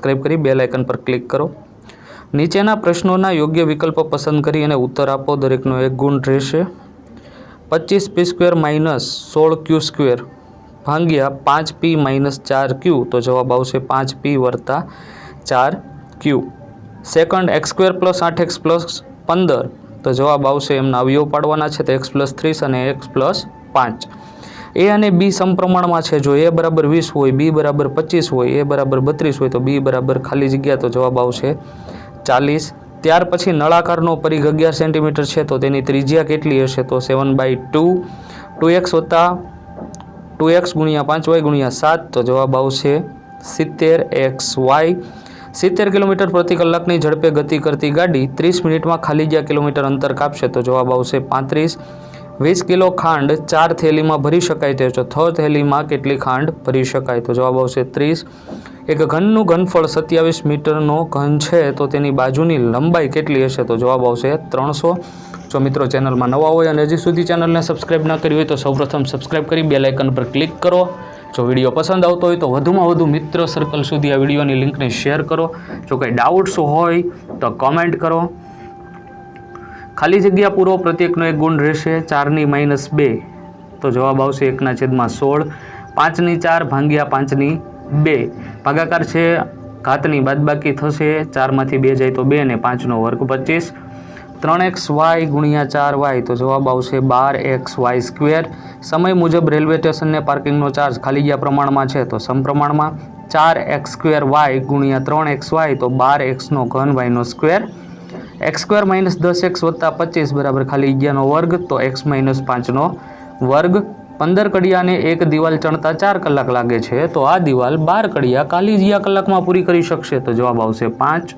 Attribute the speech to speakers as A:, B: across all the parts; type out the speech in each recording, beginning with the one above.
A: Subscribe કરી bell icon પર click કરો। નીચેના પ્રશ્નોના યોગ્ય વિકલ્પો પસંદ કરી અને ઉત્તર આપો। દરેકનો 1 ગુણ રહેશે। 25p² માઇનસ 16q² ભાગ્યા 5p માઇનસ 4q, તો જવાબ આવશે 5p વત્તા 4q। Second x² plus 8x plus 15, તો જવાબ આવશે એમના અવયવ પાડવાના છે, તો x પ્લસ 30 અને x પ્લસ 5। એ અને બી સમપ્રમાણમાં છે। જો એ બરાબર 20 હોય, બી બરાબર 25 હોય, એ બરાબર 32 હોય, તો બી બરાબર ખાલી જગ્યા, તો જવાબ આવશે 40। ત્યાર પછી નળાકારનો પરિઘ 11 સેન્ટીમીટર છે, તો તેની ત્રિજ્યા કેટલી હશે? તો 7/2। 2x વત્તા 2x ગુણ્યા 5y ગુણ્યા 7, તો જવાબ આવશે 70xy। 70 કિલોમીટર પ્રતિ કલાકની ઝડપે ગતિ કરતી ગાડી 30 મિનિટમાં ખાલી જગ્યા કિલોમીટર અંતર કાપશે, તો જવાબ આવશે 35। 20 કિલો ખાંડ 4 થેલીમાં ભરી શકાય છે, તો 6 થેલીમાં કેટલી ખાંડ ભરી શકાય? તો જવાબ આવશે 30। એક ઘનનું ઘનફળ 27 મીટરનો ઘન છે, તો તેની બાજુની લંબાઈ કેટલી હશે? તો જવાબ આવશે 300। જો મિત્રો ચેનલમાં નવા હોય અને હજી સુધી ચેનલને સબસ્ક્રાઇબ ન કરી હોય તો સૌપ્રથમ સબસ્ક્રાઇબ કરી બેલ આઇકન પર ક્લિક કરો। જો વિડીયો પસંદ આવતો હોય તો વધુમાં વધુ મિત્ર સર્કલ સુધી આ વિડીયોની લિંકને શેર કરો। જો કંઈ ડાઉટ્સ હોય તો કમેન્ટ કરો। ખાલી જગ્યા પૂરો પ્રત્યેકનો 1 ગુણ રહેશે। 4 - -2, તો જવાબ આવશે 1/16। 5 - 4 ભાગ્યા 5 - 2, ભાગાકાર છે, ઘાતની બાદબાકી થશે, 4 માંથી 2 જાય તો 2 ને 5 નો વર્ગ 25। 3xy ગુણ્યા 4y, તો જવાબ આવશે 12xy²। સમય મુજબ રેલવે સ્ટેશનને પાર્કિંગનો ચાર્જ ખાલી જગ્યા પ્રમાણમાં છે, તો સમપ્રમાણમાં 4x² ગુણ્યા 3xy, તો 12x નો ઘન y²। x² માઇનસ 10x વત્તા 25 બરાબર ખાલી જગ્યાનો વર્ગ, તો x માઇનસ 5 નો વર્ગ। 15 કડિયાને એક દિવાલ ચણતા 4 કલાક લાગે છે, તો આ દિવાલ 12 કડિયા ખાલી જગ્યા કલાકમાં પૂરી કરી શકશે, તો જવાબ આવશે 5।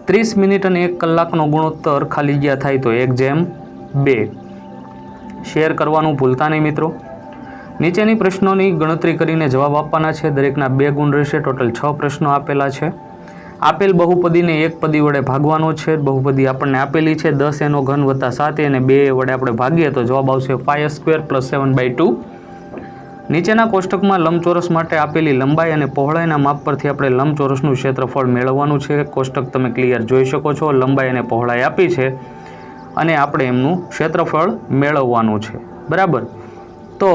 A: 30 મિનિટ અને 1 કલાકનો ગુણોત્તર ખાલી જગ્યા થાય તો 1/2। શેર કરવાનું ભૂલતા નહીં મિત્રો। નીચેની પ્રશ્નોની ગણતરી કરીને જવાબ આપવાના છે। દરેકના 2 ગુણ રહેશે। ટોટલ 6 પ્રશ્નો આપેલા છે। આપેલ બહુપદીને એક પદી વડે ભાગવાનો છે। બહુપદી આપણને આપેલી છે 10 એનો ઘન વત્તા 7 અને 2 વડે આપણે ભાગીએ તો જવાબ આવશે 5s² પ્લસ 7/2। નીચેના કોષ્ટકમાં લંબચોરસ માટે આપેલી લંબાઈ અને પહોળાઈના માપ પરથી આપણે લંબચોરસનું ક્ષેત્રફળ મેળવવાનું છે। કોષ્ટક તમે ક્લિયર જોઈ શકો છો। લંબાઈ અને પહોળાઈ આપી છે અને આપણે એમનું ક્ષેત્રફળ મેળવવાનું છે, બરાબર। તો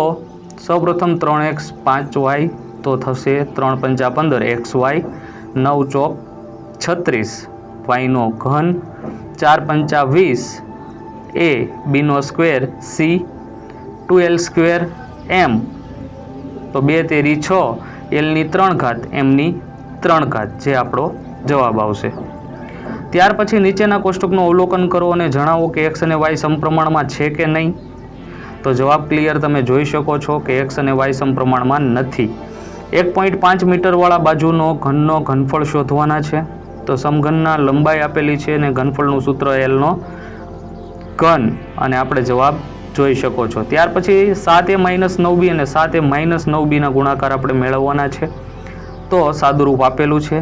A: સૌપ્રથમ 3x 5y, તો થશે 3 × 5 = 15, xy 9 × 4 = 36, y નો ઘન 4 × 5 = 20, a b નો સ્ક્વેર c 2l² m, તો 2 તેરી 6, l ની 3 ઘાત m ની 3 ઘાત, જે આપણો જવાબ આવશે। ત્યાર પછી નીચેના કોષ્ટકનું અવલોકન કરો અને જણાવો કે x અને y સમપ્રમાણમાં છે કે નહીં। તો જવાબ ક્લિયર તમે જોઈ શકો છો કે x અને y સમપ્રમાણમાં નથી। 1.5 મીટરવાળા બાજુનો ઘનનો ઘનફળ શોધવાના છે। તો સમઘનના લંબાઈ આપેલી છે અને ઘનફળનું સૂત્ર l નો ઘન, અને આપણે જવાબ જોઈ શકો છો। ત્યાર પછી 7a - 9b અને 7a - 9b ના ગુણાકાર આપણે મેળવવાના છે। તો સાદુરૂપ આપેલું છે।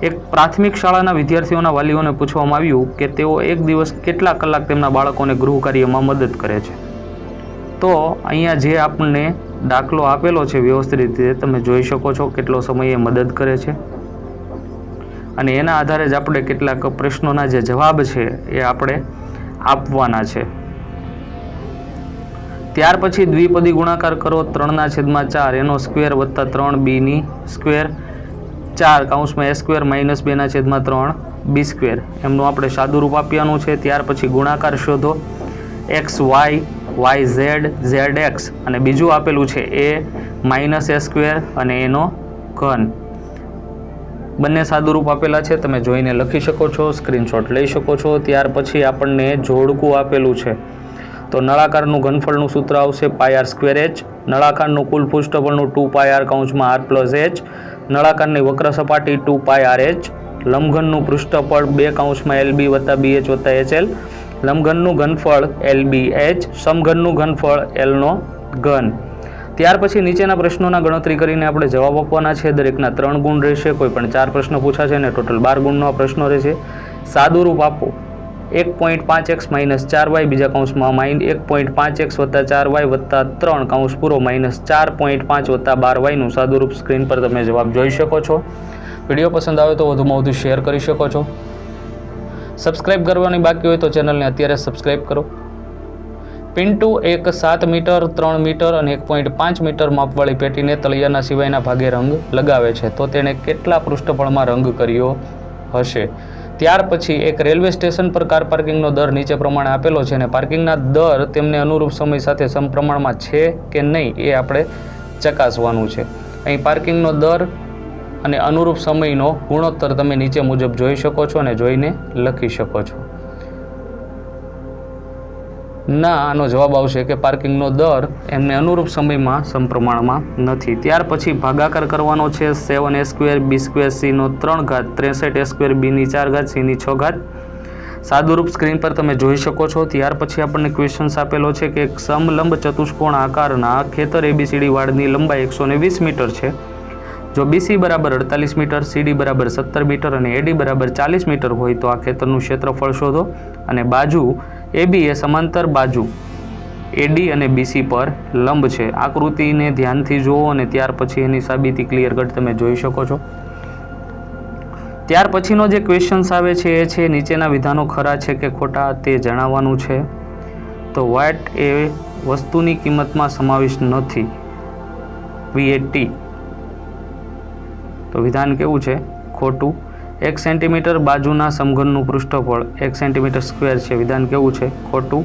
A: એક પ્રાથમિક શાળાના વિદ્યાર્થીઓના વાલીઓને પૂછવામાં આવ્યું કે તેઓ એક દિવસ કેટલા કલાક તેમના બાળકોને ગૃહ કાર્યમાં મદદ કરે છે। તો અહીંયા જે આપણને દાખલો આપેલો છે વ્યવસ્થિત રીતે તમે જોઈ શકો છો કેટલો સમય એ મદદ કરે છે, અને એના આધારે જ આપણે કેટલાક પ્રશ્નોના જે જવાબ છે એ આપણે આપવાના છે। ત્યાર પછી દ્વિપદી ગુણાકાર કરો। 3/4 એનો સ્ક્વેર વત્તા 3b² 4 કૌંસમાં a² માઇનસ 2/3 b², એમનું આપણે સાદુરૂપ આપવાનું છે। ત્યાર પછી ગુણાકાર શોધો। xy yz zx અને બીજું આપેલું છે a માઇનસ a² અને એનો ઘન, બંને સાદુરૂપ આપેલા છે, તમે જોઈને લખી શકો છો, સ્ક્રીનશોટ લઈ શકો છો। ત્યાર પછી આપણને જોડકું આપેલું છે। તો નળાકારનું ઘનફળનું સૂત્ર આવશે πr²h, નળાકારનું કુલ પૃષ્ઠફળનું 2πr કૌંસમાં r પ્લસ h, નળાકારની વક્ર સપાટી 2πrh, લંબઘનનું પૃષ્ઠફળ 2 કૌંસમાં lb વત્તા bh વત્તા hl, લંબઘનનું ઘનફળ lbh, સમઘનનું ઘનફળ l નો ઘન। ત્યાર પછી નીચેના પ્રશ્નોના ગણતરી કરીને આપણે જવાબ આપવાના છે। દરેકના 3 ગુણ રહેશે। કોઈ પણ 4 પ્રશ્નો પૂછાશે અને ટોટલ 12 ગુણનો આ પ્રશ્નો રહેશે। સાદુરૂપ આપો। 1.5x - 4y બીજા કૌંસમાં 1.5x વત્તા 4y વત્તા 3 કૌંસ પૂરો માઇનસ 4.5 વત્તા 12y નું સાદુરૂપ સ્ક્રીન પર તમે જવાબ જોઈ શકો છો। વિડીયો પસંદ આવે તો વધુમાં વધુ શેર કરી શકો છો. સબસ્ક્રાઇબ કરવાની બાકી હોય તો ચેનલને અત્યારે સબસ્ક્રાઇબ કરો. પિન્ટુ એક 7 મીટર 3 મીટર અને 1.5 મીટર માપવાળી પેટીને તળિયાના સિવાયના ભાગે રંગ લગાવે છે તો તેણે કેટલા પૃષ્ઠફળમાં રંગ કર્યો હશે? ત્યાર પછી એક રેલવે સ્ટેશન પર કાર પાર્કિંગનો દર નીચે પ્રમાણે આપેલો છે અને પાર્કિંગના દર તેમને અનુરૂપ સમય સાથે સમપ્રમાણમાં છે કે નહીં એ આપણે ચકાસવાનું છે. અહીં પાર્કિંગનો દર અને અનુરૂપ સમયનો ગુણોત્તર તમે નીચે મુજબ જોઈ શકો છો અને જોઈને લખી શકો છો. ના, આનો જવાબ આવશે કે પાર્કિંગનો દર એમને અનુરૂપ સમયમાં સમપ્રમાણમાં નથી. ત્યાર પછી ભાગાકાર કરવાનો છે 7a² b² c નો 3 ઘાત 63a² b ની 4 ઘાત c ની 6 ઘાત. સાદુરૂપ સ્ક્રીન પર તમે જોઈ શકો છો. ત્યાર પછી આપણને ક્વેશ્ચન્સ આપેલો છે કે એક સમલંબ ચતુષ્કોણ આકારના ખેતર ABCD વાડની લંબાઈ 120 મીટર છે. જો BC બરાબર 48 મીટર, CD બરાબર 17 મીટર અને AD બરાબર 40 મીટર હોય તો આ ખેતરનું ક્ષેત્રફળ શોધો. અને બાજુ AB એ સમાંતર બાજુ AD અને BC પર લંબ છે. આકૃતિને ધ્યાનથી જુઓ અને ત્યાર પછી એની સાબિતી ક્લિયર કટ તમે જોઈ શકો છો. ત્યાર પછીનો જે ક્વેશ્ચન્સ આવે છે એ છે નીચેના વિધાનો ખરા છે કે ખોટા તે જણાવવાનું છે. તો VAT એ વસ્તુની કિંમતમાં સમાવેશ નથી, VAT. તો વિધાન કેવું છે? ખોટું. 1 સેન્ટીમીટર બાજુના સમઘનનું પૃષ્ઠફળ 1 સેન્ટીમીટર સ્ક્વેર છે. વિધાન કેવું છે? ખોટું.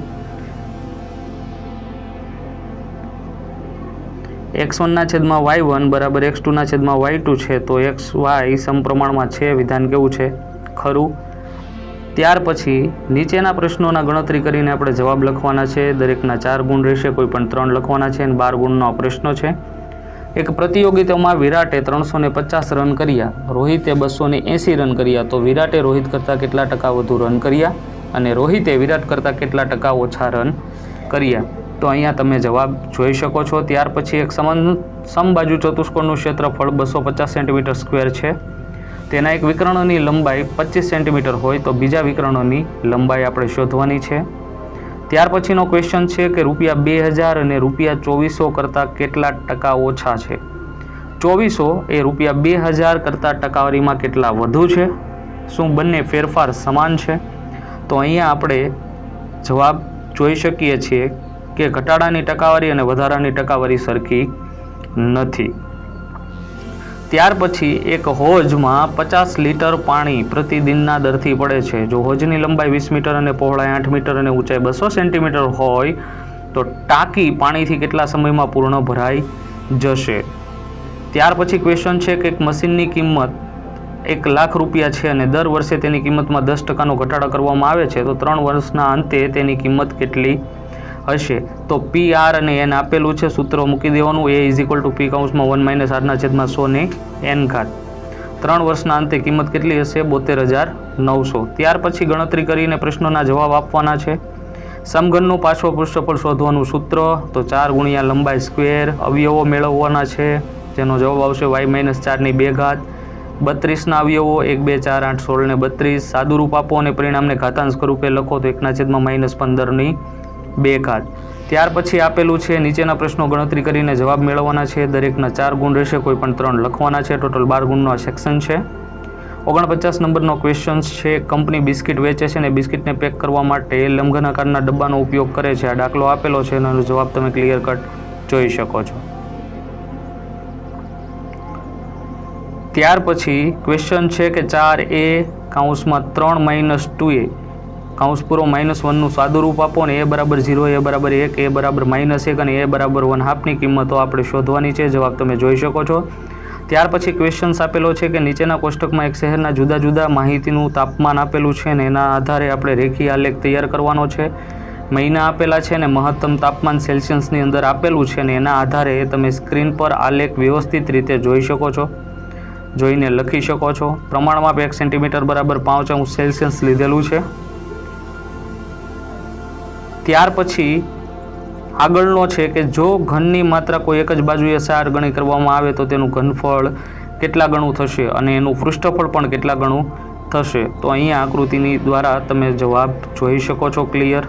A: x1/y1 બરાબર x2/y2 છે તો xy સમપ્રમાણમાં છે. વિધાન કેવું છે? ખરું. ત્યાર પછી નીચેના પ્રશ્નોના ગણતરી કરીને આપણે જવાબ લખવાના છે. દરેકના 4 ગુણ રહેશે, કોઈ પણ 3 લખવાના છે અને 12 ગુણનો આ પ્રશ્ન છે. એક પ્રતિયોગિતામાં વિરાટે 350 રન કર્યા, રોહિતે 280 રન કર્યા તો વિરાટે રોહિત કરતાં કેટલા ટકા વધુ રન કર્યા અને રોહિતે વિરાટ કરતાં કેટલા ટકા ઓછા રન કર્યા? તો અહીંયા તમે જવાબ જોઈ શકો છો. ત્યાર પછી એક સમબાજુ ચતુષ્કોણનું ક્ષેત્રફળ 250 સેન્ટીમીટર સ્ક્વેર છે. તેના એક વિકર્ણની લંબાઈ 25 સેન્ટીમીટર હોય તો બીજા વિકર્ણની લંબાઈ આપણે શોધવાની છે. ત્યાર પછીનો ક્વેશ્ચન છે કે ₹2000 અને ₹2400 કરતાં કેટલા ટકા ઓછા છે? 2400 એ ₹2000 કરતાં ટકાવારીમાં કેટલા વધુ છે? શું બંને ફેરફાર સમાન છે? તો અહીંયા આપણે જવાબ જોઈ શકીએ છીએ કે ઘટાડાની ટકાવારી અને વધારાની ટકાવારી સરખી નથી. ત્યાર પછી એક હોજમાં 50 લીટર પાણી પ્રતિદિનના દરથી પડે છે. જો હોજની લંબાઈ 20 મીટર અને પહોળાઈ 8 મીટર અને ઊંચાઈ 200 સેન્ટીમીટર હોય તો ટાંકી પાણીથી કેટલા સમયમાં પૂર્ણ ભરાઈ જશે? ત્યાર પછી ક્વેશ્ચન છે કે એક મશીનની કિંમત ₹1,00,000 છે અને દર વર્ષે તેની કિંમતમાં 10% ઘટાડો કરવામાં આવે છે તો 3 વર્ષના અંતે તેની કિંમત કેટલી હશે? તો P, R અને N આપેલું છે. સૂત્ર મૂકી દેવાનું. A P (1 - R/100 ને N ઘાત. 3 વર્ષના અંતે કિંમત કેટલી હશે? 72,900. ત્યાર પછી ગણતરી કરીને પ્રશ્નોના જવાબ આપવાના છે. સમઘનનું પાછળ પૃષ્ઠફળ શોધવાનું સૂત્ર તો 4 ગુણ્યા લંબાઈ સ્ક્વેર. અવયવો મેળવવાના છે જેનો જવાબ આવશે y - 4 ની 2 ઘાત. 32ના અવયવો 1, 2, 4, 8, 16 ને 32. સાદુરૂપ આપો અને પરિણામને ઘાતાંક સ્વરૂપે લખો તો 1/-15 ની 2 ઘાત. ત્યાર પછી આપેલું છે નીચેના પ્રશ્નો ગણતરી કરીને જવાબ મેળવવાના છે. દરેકના 4 ગુણ રહેશે, કોઈ પણ 3 લખવાના છે. ટોટલ 12 ગુણનો આ સેક્શન છે. 49 નંબરનો ક્વેશ્ચન છે. કંપની બિસ્કિટ વેચે છે અને બિસ્કિટને પેક કરવા માટે લંબઘન આકારના ડબ્બાનો ઉપયોગ કરે છે. આ દાખલો આપેલો છે એનો જવાબ તમે ક્લિયર કટ જોઈ શકો છો. ત્યાર પછી ક્વેશ્ચન છે કે 4a (3 - 2a) -1નું સાદુરૂપ આપો અને a બરાબર 0, a બરાબર 1, a બરાબર -1 અને a બરાબર 1/2 ની કિંમતો આપણે શોધવાની છે. જવાબ તમે જોઈ શકો છો. ત્યાર પછી ક્વેશ્ચન્સ આપેલો છે કે નીચેના કોષ્ટકમાં એક શહેરના જુદા જુદા માહિતીનું તાપમાન આપેલું છે અને એના આધારે આપણે રેખીય આલેખ તૈયાર કરવાનો છે. મહિના આપેલા છે અને મહત્તમ તાપમાન સેલ્સિયસની અંદર આપેલું છે અને એના આધારે તમે સ્ક્રીન પર આલેખ વ્યવસ્થિત રીતે જોઈ શકો છો, જોઈને લખી શકો છો. પ્રમાણમાપ 1 સેન્ટીમીટર બરાબર 5°C લીધેલું છે. ત્યાર પછી આગળનો છે કે જો ઘનની માત્રા કોઈ એક જ બાજુએ 4 ગણી કરવામાં આવે તો તેનું ઘનફળ કેટલા ગણું થશે અને એનું પૃષ્ઠફળ પણ કેટલા ગણું થશે? તો અહીંયા આકૃતિની દ્વારા તમે જવાબ જોઈ શકો છો ક્લિયર.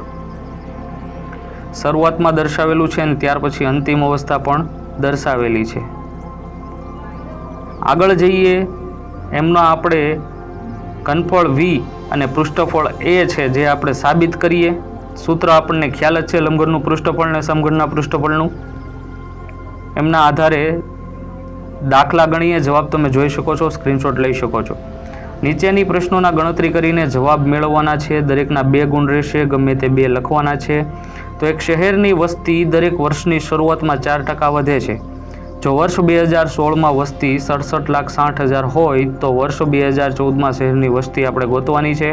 A: શરૂઆતમાં દર્શાવેલું છે અને ત્યાર પછી અંતિમ અવસ્થા પણ દર્શાવેલી છે. આગળ જઈએ એમનો આપણે ઘનફળ V અને પૃષ્ઠફળ A છે જે આપણે સાબિત કરીએ. સૂત્ર આપણને ખ્યાલ જ છે લંબઘનનું પૃષ્ઠફળ ને સમઘનના પૃષ્ઠફળનું. એમના આધારે દાખલા ગણીએ. જવાબ તમે જોઈ શકો છો, સ્ક્રીનશોટ લઈ શકો છો. નીચેની પ્રશ્નોના ગણતરી કરીને જવાબ મેળવવાના છે. દરેકના 2 ગુણ રહેશે, ગમે તે 2 લખવાના છે. તો એક શહેરની વસ્તી દરેક વર્ષની શરૂઆતમાં 4% વધે છે. જો વર્ષ 2016માં વસ્તી 67,60,000 હોય તો વર્ષ 2014માં શહેરની વસ્તી આપણે ગોતવાની છે.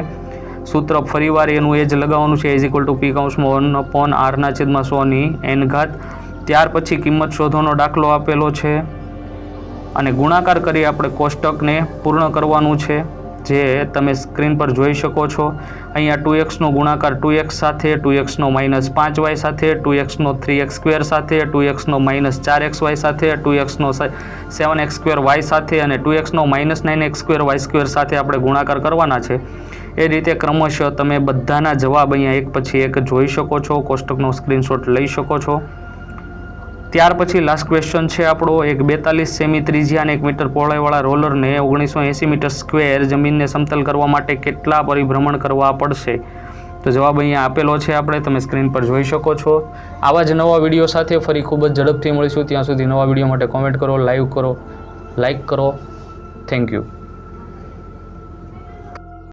A: સૂત્ર ફરીવાર એનું એ જ લગાવવાનું છે, P(1/r/100/n)። ત્યાર પછી કિંમત શોધવાનો દાખલો આપેલો છે અને ગુણાકાર કરી આપણે કોષ્ટકને પૂર્ણ કરવાનું છે, જે તમે સ્ક્રીન પર જોઈ શકો છો. અહીંયા 2xનો ગુણાકાર 2x સાથે, 2xનો -5y સાથે, 2xનો 3x² સાથે, 2xનો -4xy સાથે, 2xનો 7x²y સાથે અને 2xનો -9x²y² સાથે આપણે ગુણાકાર કરવાના છે. એ રીતે ક્રમશઃ તમે બધાના જવાબ અહીંયા એક પછી એક જોઈ શકો છો, કોષ્ટકનો સ્ક્રીનશોટ લઈ શકો છો. ત્યાર પછી લાસ્ટ ક્વેશ્ચન છે આપણો. એક 42 સેમી ત્રિજ્યા અને 1 મીટર પહોળાઈવાળા રોલરને 1980 મીટર સ્ક્વેર જમીનને સમતલ કરવા માટે કેટલા પરિભ્રમણ કરવા પડશે? તો જવાબ અહીંયા આપેલો છે, આપણે તમે સ્ક્રીન પર જોઈ શકો છો. આવા જ નવા વિડીયો સાથે ફરી ખૂબ જ ઝડપથી મળીશું. ત્યાં સુધી નવા વિડીયો માટે કોમેન્ટ કરો, લાઈક કરો. Thank you.